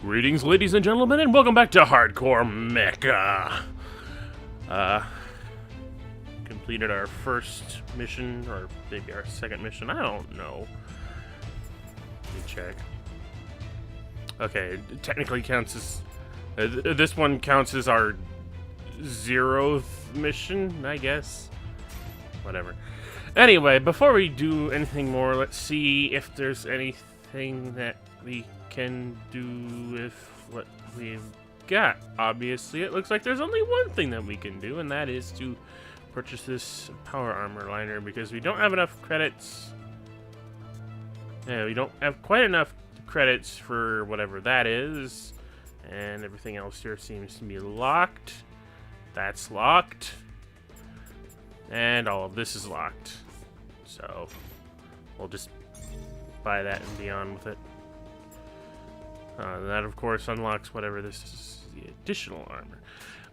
Greetings, ladies and gentlemen, and welcome back to Hardcore Mecha. Completed our first mission, or maybe our second mission, I don't know. Let me check. Okay, it technically counts as... this one counts as our 0th mission, I guess. Whatever. Anyway, before we do anything more, let's see if there's anything that we can do with what we've got. Obviously, it looks like there's only one thing that we can do, and that is to purchase this power armor liner, because we don't have enough credits. Yeah, we don't have quite enough credits for whatever that is, and everything else here seems to be locked. That's locked, and all of this is locked. So we'll just buy that and be on with it. That, of course, unlocks whatever this is, the additional armor.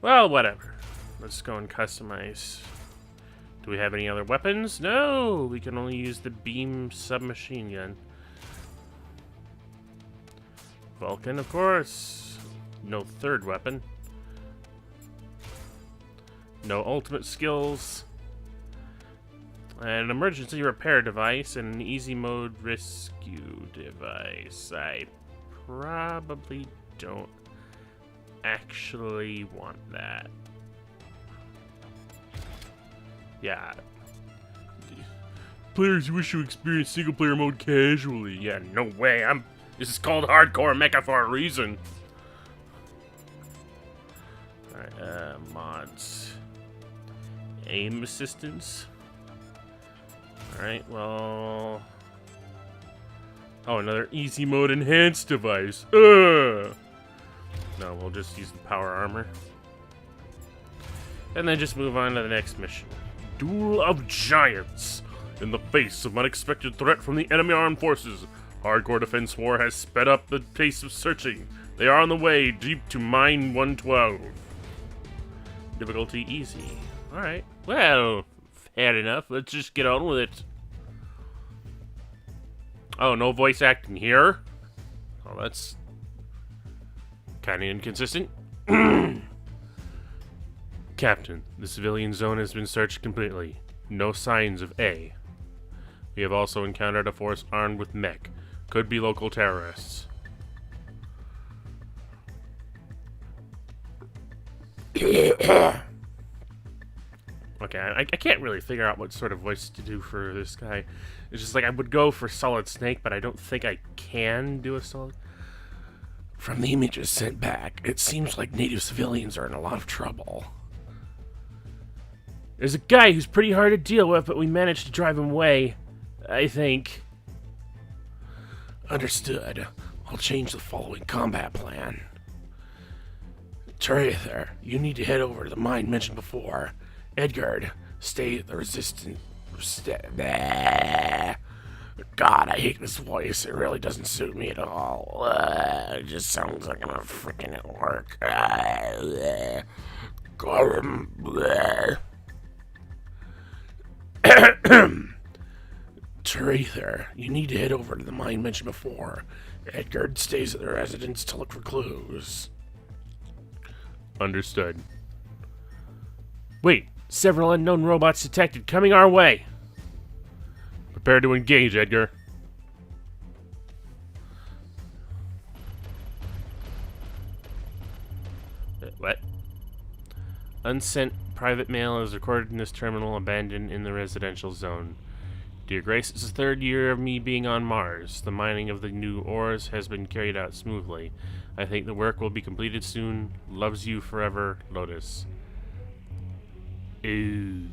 Well, whatever. Let's go and customize. Do we have any other weapons? No! We can only use the beam submachine gun. Vulcan, of course. No third weapon. No ultimate skills. An emergency repair device and an easy mode rescue device. I probably don't actually want that. Yeah. Players who wish to experience single player mode casually. Yeah, no way. This is called Hardcore Mecha for a reason. Alright, mods. Aim assistance. Alright, well... Oh, another easy mode enhanced device. No, we'll just use the power armor. And then just move on to the next mission. Duel of Giants. In the face of unexpected threat from the enemy armed forces, Hardcore Defense War has sped up the pace of searching. They are on the way deep to Mine 112. Difficulty easy. Alright, well, fair enough. Let's just get on with it. Oh, no voice acting here? Oh, that's kind of inconsistent. Captain, the civilian zone has been searched completely. No signs of A. We have also encountered a force armed with mech. Could be local terrorists. Okay, I can't really figure out what sort of voice to do for this guy. It's just like I would go for Solid Snake, but I don't think I can do a Solid... From the images sent back, it seems like native civilians are in a lot of trouble. There's a guy who's pretty hard to deal with, but we managed to drive him away, I think. Understood. I'll change the following combat plan. Tarather, you need to head over to the mine mentioned before. Edgard, stay at the resistance. God, I hate this voice. It really doesn't suit me at all. It just sounds like I'm freaking at work. Tarather, you need to head over to the mine mentioned before. Edgard stays at the residence to look for clues. Understood. Wait, several unknown robots detected coming our way. Prepare to engage, Edgar. What? Unsent private mail is recorded in this terminal abandoned in the residential zone. Dear Grace, it's the third year of me being on Mars. The mining of the new ores has been carried out smoothly. I think the work will be completed soon. Loves you forever, Lotus. Ooh.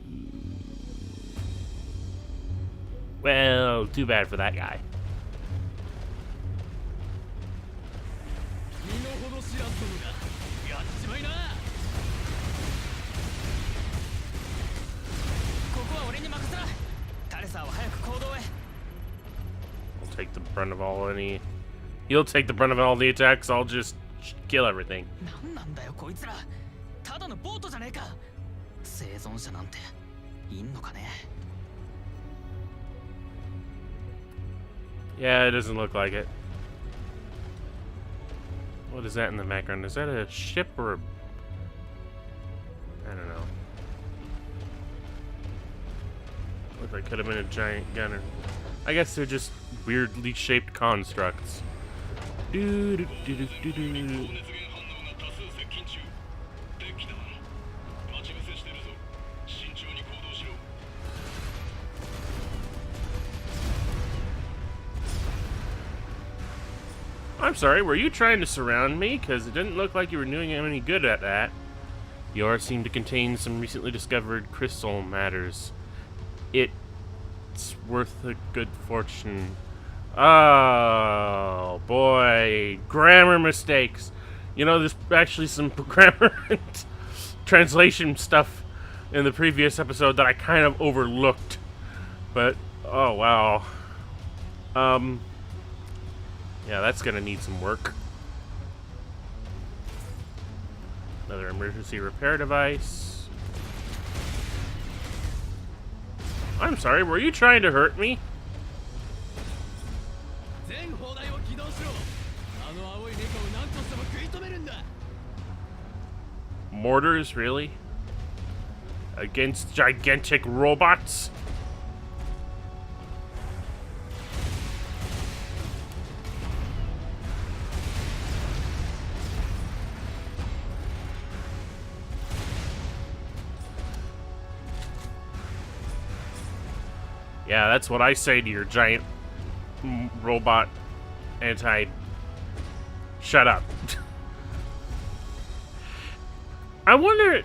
Well, too bad for that guy. I'll take the brunt of all any... He'll take the brunt of all the attacks, I'll just kill everything. Yeah, it doesn't look like it. What is that in the background? Is that a ship or a... I don't know. Looked like could have been a giant gunner. I guess they're just weirdly shaped constructs. I'm sorry, were you trying to surround me? Because it didn't look like you were doing any good at that. Yours seemed to contain some recently discovered crystal matters. It's worth a good fortune. Oh, boy. Grammar mistakes. You know, there's actually some grammar and translation stuff in the previous episode that I kind of overlooked. But, oh, wow. Yeah, that's gonna need some work. Another emergency repair device. I'm sorry, were you trying to hurt me? Mortars, really? Against gigantic robots? Yeah, that's what I say to your giant robot anti... Shut up. I wonder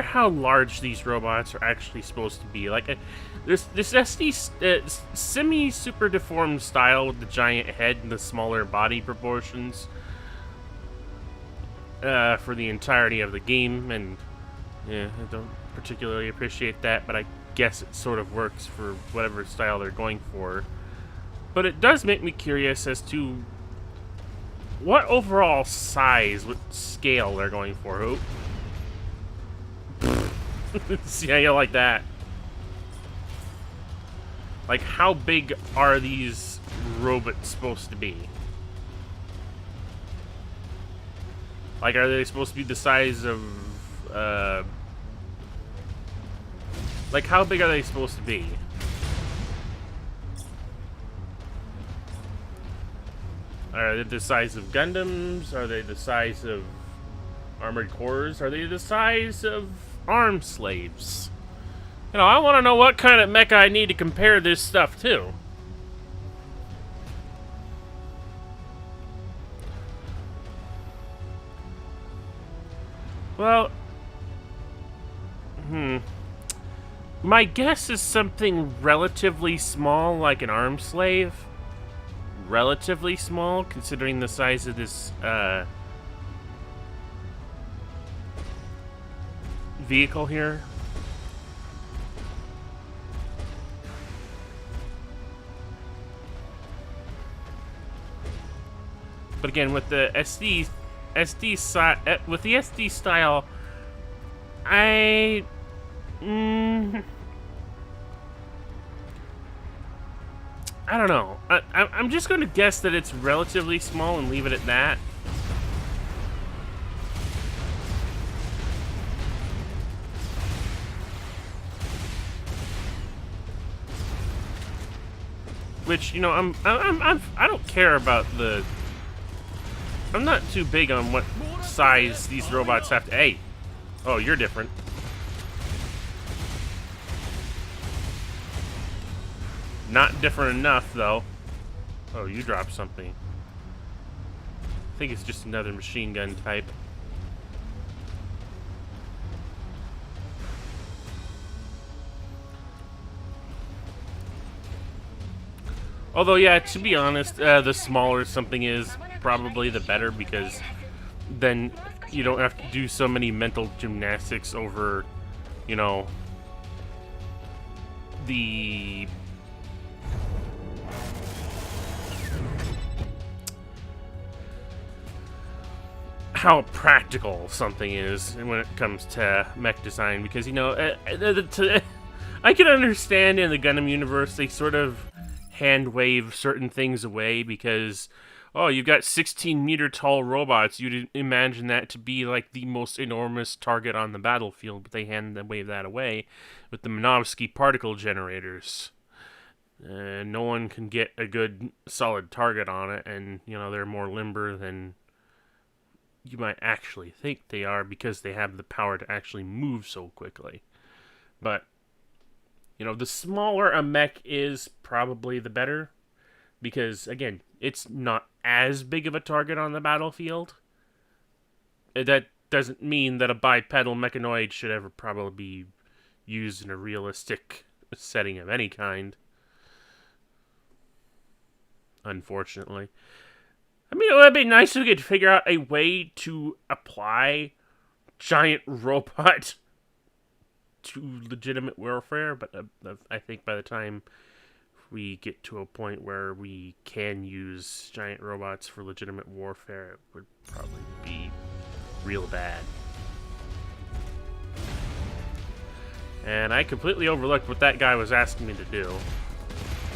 how large these robots are actually supposed to be. Like, this SD semi-super deformed style with the giant head and the smaller body proportions for the entirety of the game, and yeah, I don't particularly appreciate that, but I guess it sort of works for whatever style they're going for. But it does make me curious as to what overall size, what scale they're going for. Oh. See how you like that? Like, how big are these robots supposed to be? Like, are they supposed to be the size of, like, how big are they supposed to be? Are they the size of Gundams? Are they the size of armored cores? Are they the size of arm slaves? You know, I want to know what kind of mecha I need to compare this stuff to. Well, my guess is something relatively small, like an arm slave. Relatively small, considering the size of this vehicle here. But again, with the SD style, I don't know. I'm just going to guess that it's relatively small and leave it at that. Which, you know, I don't care about the... I'm not too big on what size these robots have to... Hey! Oh, you're different. Not different enough, though. Oh, you dropped something. I think it's just another machine gun type. Although, yeah, to be honest, the smaller something is, probably the better, because then you don't have to do so many mental gymnastics over, you know, the... how practical something is when it comes to mech design, because, you know, I can understand in the Gundam universe they sort of hand wave certain things away because, Oh, you've got 16-meter tall robots. You'd imagine that to be like the most enormous target on the battlefield, but they wave that away with the Minovsky particle generators. No one can get a good solid target on it, and they're more limber than you might actually think they are because they have the power to actually move so quickly. But the smaller a mech is, probably the better, because again, it's not as big of a target on the battlefield. That doesn't mean that a bipedal mechanoid should ever probably be used in a realistic setting of any kind. Unfortunately. I mean, it would be nice if we could figure out a way to apply giant robot to legitimate warfare, but I think by the time we get to a point where we can use giant robots for legitimate warfare, it would probably be real bad. And I completely overlooked what that guy was asking me to do.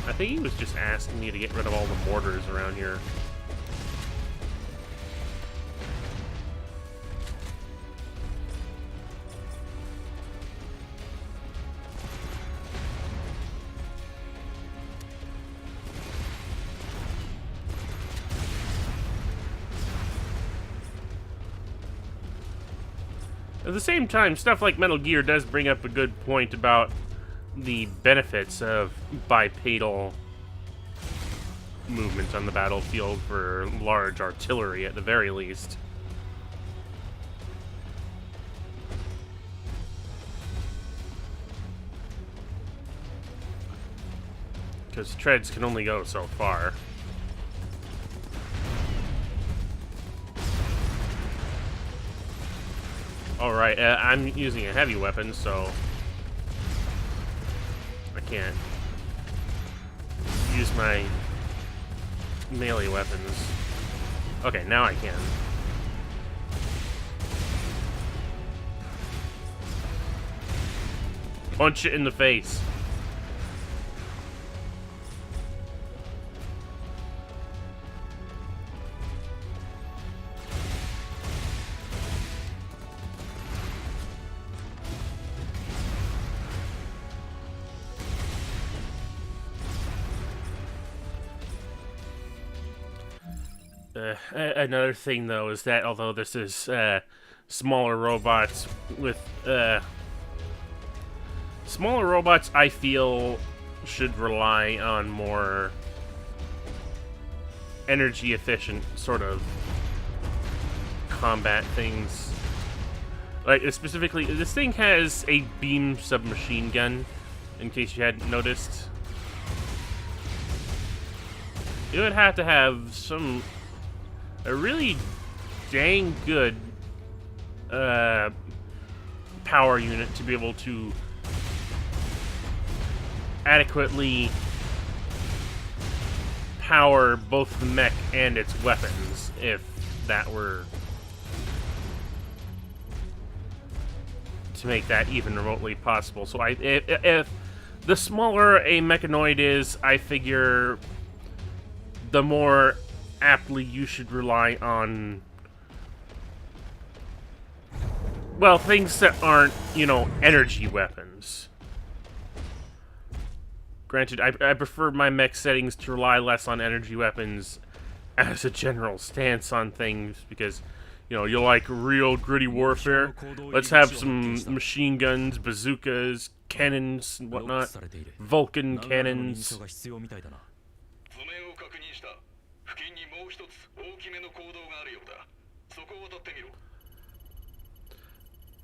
I think he was just asking me to get rid of all the mortars around here. At the same time, stuff like Metal Gear does bring up a good point about the benefits of bipedal movement on the battlefield for large artillery, at the very least. Because treads can only go so far. Alright, I'm using a heavy weapon, so I can't use my melee weapons. Okay, now I can. Punch it in the face. Another thing, though, is that although this is smaller robots with smaller robots, I feel should rely on more energy efficient sort of combat things. Like specifically, this thing has a beam submachine gun. In case you hadn't noticed, it would have to have a really dang good power unit to be able to adequately power both the mech and its weapons, if that were to make that even remotely possible. So if the smaller a mechanoid is, I figure the more aptly you should rely on, well, things that aren't, energy weapons. Granted, I prefer my mech settings to rely less on energy weapons as a general stance on things, because, you like real gritty warfare. Let's have some machine guns, bazookas, cannons, and whatnot. Vulcan cannons.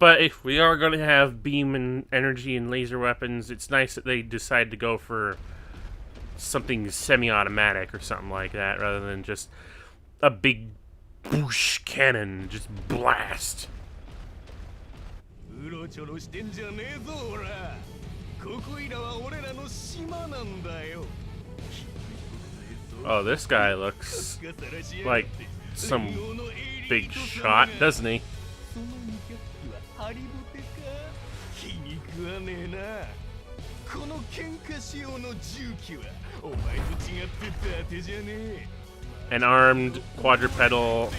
But if we are going to have beam and energy and laser weapons, it's nice that they decide to go for something semi-automatic or something like that, rather than just a big boosh cannon, just blast. Oh, this guy looks like some big shot, doesn't he? an armed quadrupedal.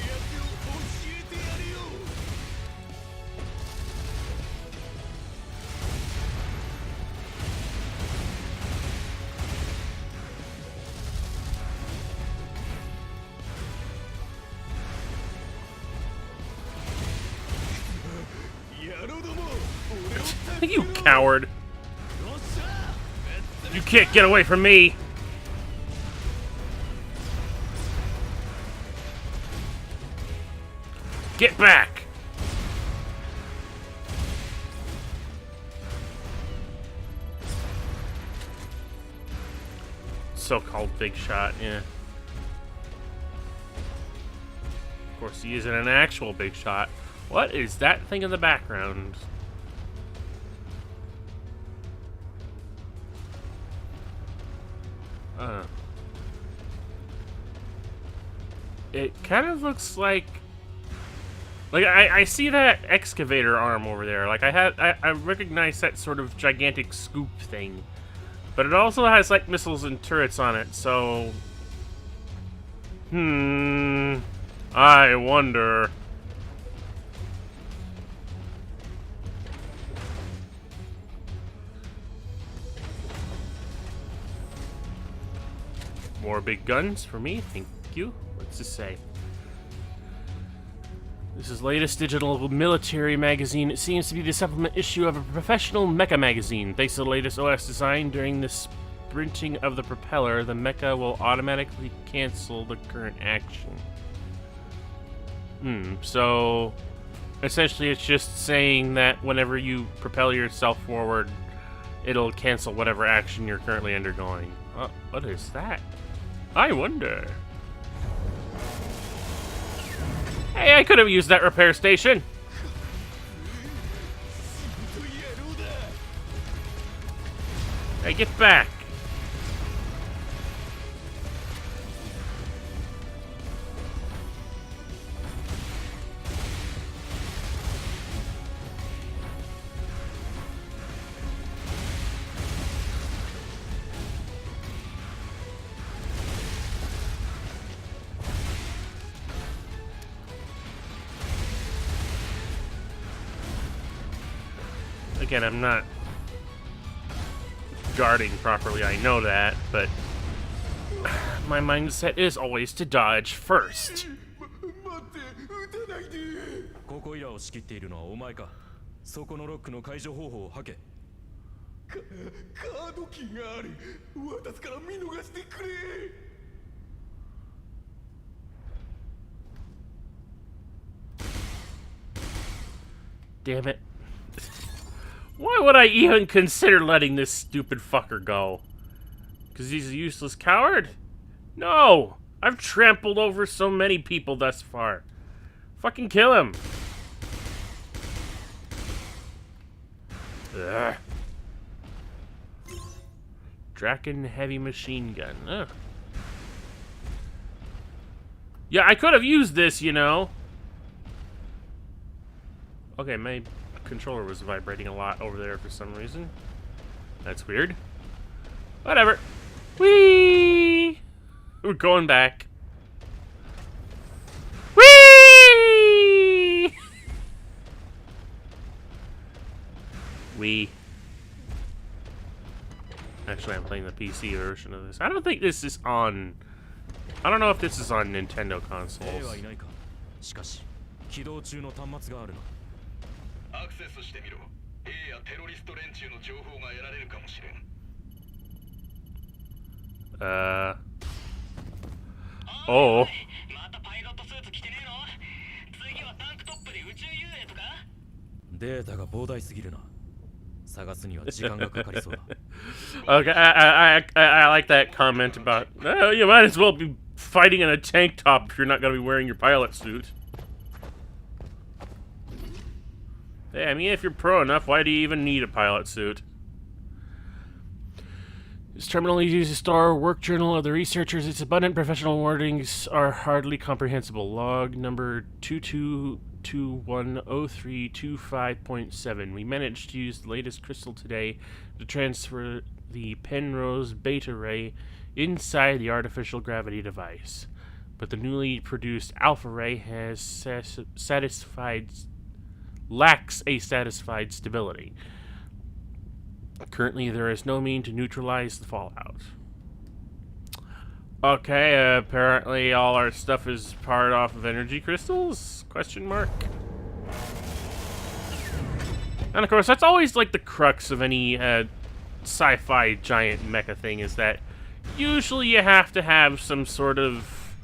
You coward. You can't get away from me. Get back. So-called big shot, yeah. Of course, he isn't an actual big shot. What is that thing in the background? It kind of looks like I see that excavator arm over there. Like I recognize that sort of gigantic scoop thing, but it also has like missiles and turrets on it. So, I wonder. More big guns for me, thank you. What's this say? This is latest digital military magazine. It seems to be the supplement issue of a professional mecha magazine. Thanks to the latest OS design, during the sprinting of the propeller, the mecha will automatically cancel the current action. So essentially it's just saying that whenever you propel yourself forward, it'll cancel whatever action you're currently undergoing. What is that? I wonder. Hey, I could have used that repair station. Hey, get back. Again, I'm not guarding properly, I know that, but my mindset is always to dodge first. Damn it. Why would I even consider letting this stupid fucker go? Because he's a useless coward? No! I've trampled over so many people thus far. Fucking kill him. Ugh. Draken heavy machine gun. Ugh. Yeah, I could have used this, you know. Okay, my controller was vibrating a lot over there for some reason. That's weird. Whatever. Whee! We're going back. Whee! Wee. Actually, I'm playing the PC version of this. I don't think this is on... I don't know if this is on Nintendo consoles. Oh. Okay, I like that comment about, oh, you might as well be fighting in a tank top if you're not going to be wearing your pilot suit. Hey, I mean, if you're pro enough, why do you even need a pilot suit? This terminal is used to store work journal of the researchers. Its abundant professional wordings are hardly comprehensible. Log number 22210325.7. We managed to use the latest crystal today to transfer the Penrose beta ray inside the artificial gravity device. but the newly produced Alpha Ray lacks a satisfied stability. Currently, there is no mean to neutralize the fallout. Okay, apparently all our stuff is powered off of energy crystals? Question mark. And of course, that's always like the crux of any sci-fi giant mecha thing, is that usually you have to have some sort of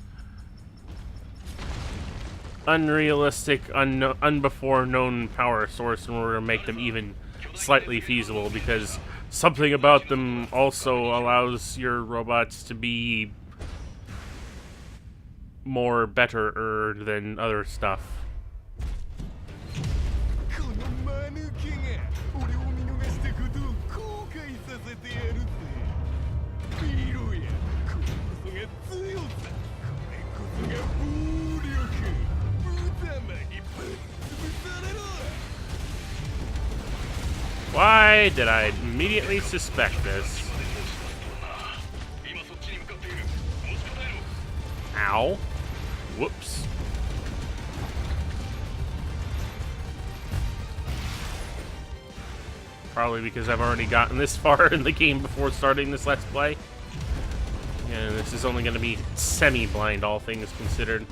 unrealistic, unbefore known power source in order to make them even slightly feasible, because something about them also allows your robots to be more better than other stuff. Why did I immediately suspect this? Ow. Whoops. Probably because I've already gotten this far in the game before starting this Let's Play. And this is only going to be semi-blind, all things considered.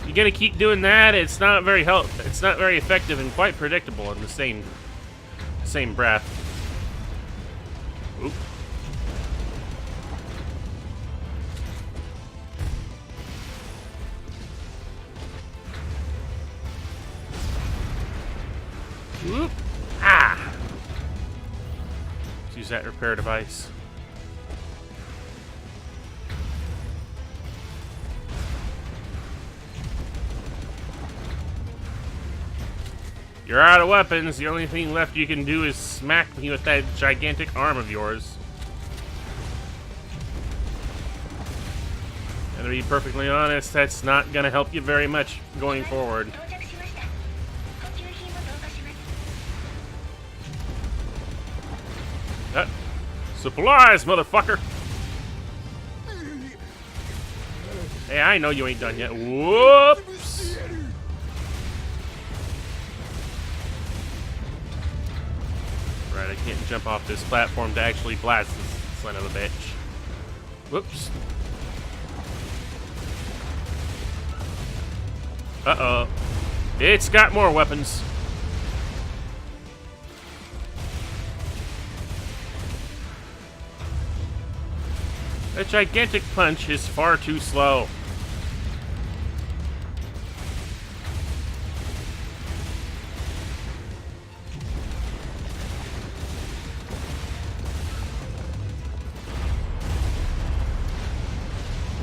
You gotta keep doing that. It's not very It's not very effective and quite predictable in the same breath. Oop. Oop. Ah. Let's use that repair device. You're out of weapons. The only thing left you can do is smack me with that gigantic arm of yours. And to be perfectly honest, that's not going to help you very much going forward. Supplies, motherfucker! Hey, I know you ain't done yet. Whoops! Right, I can't jump off this platform to actually blast this son of a bitch. Whoops. Uh-oh. It's got more weapons. That gigantic punch is far too slow.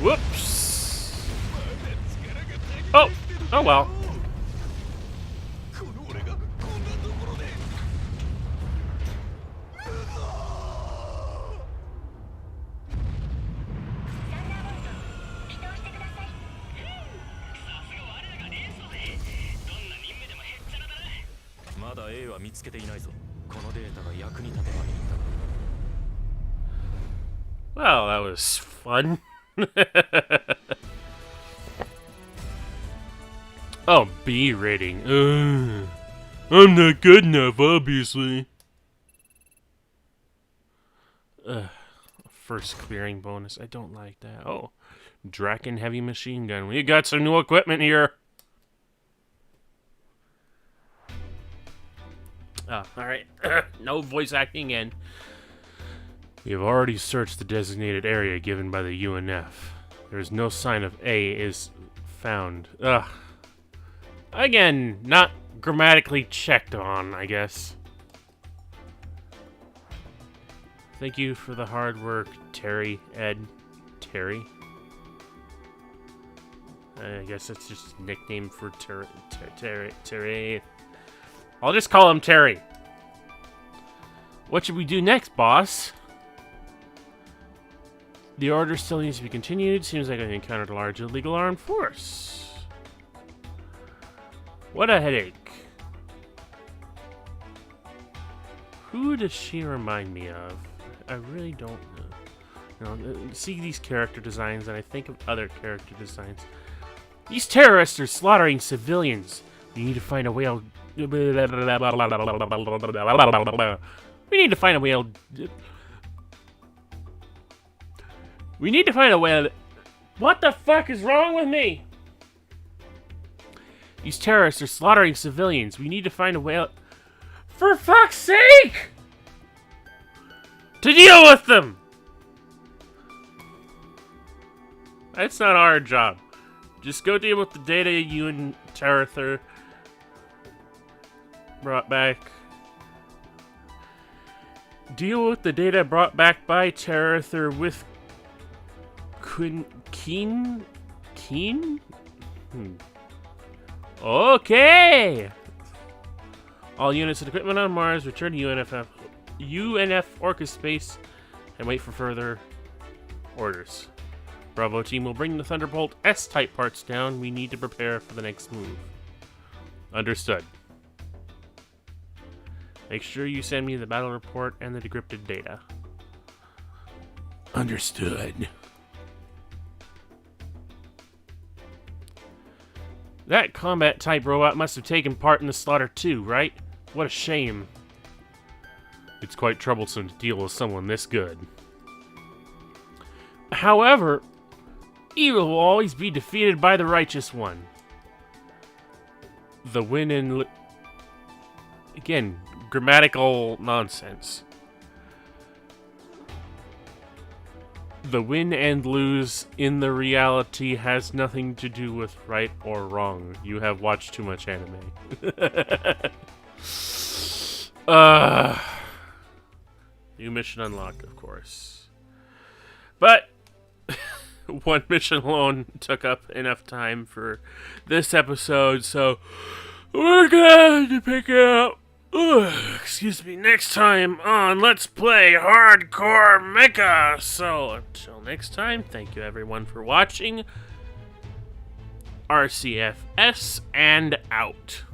Whoops. Oh, oh well. Well, that was fun. Oh, B rating. I'm not good enough, obviously. First clearing bonus. I don't like that. Oh, Draken heavy machine gun. We got some new equipment here. Oh, alright. No voice acting in. We have already searched the designated area given by the UNF. There is no sign of A is found. Ugh. Again, not grammatically checked on, I guess. Thank you for the hard work, Terry, Ed, Terry. I guess that's just a nickname for Terry. I'll just call him Terry. What should we do next, boss? The order still needs to be continued. Seems like I encountered a large illegal armed force. What a headache. Who does she remind me of? I really don't know. See these character designs, and I think of other character designs. These terrorists are slaughtering civilians. We need to find a way out. We need to find a way out. We need to find a way. What the fuck is wrong with me? These terrorists are slaughtering civilians. We need to find a way out. For fuck's sake! To deal with them! That's not our job. Just go deal with the data you and Tarather brought back. Deal with the data brought back by Tarather with Keen? Okay! All units and equipment on Mars return to UNF Orca space and wait for further orders. Bravo team will bring the Thunderbolt S-type parts down. We need to prepare for the next move. Understood. Make sure you send me the battle report and the decrypted data. Understood. That combat-type robot must have taken part in the slaughter too, right? What a shame. It's quite troublesome to deal with someone this good. However, evil will always be defeated by the righteous one. The win and... Again, grammatical nonsense. The win and lose in the reality has nothing to do with right or wrong. You have watched too much anime. New mission unlocked, of course. But one mission alone took up enough time for this episode, so we're going to pick it up. Excuse me, next time on Let's Play Hardcore Mecha. So, until next time, thank you everyone for watching. RCFS and out.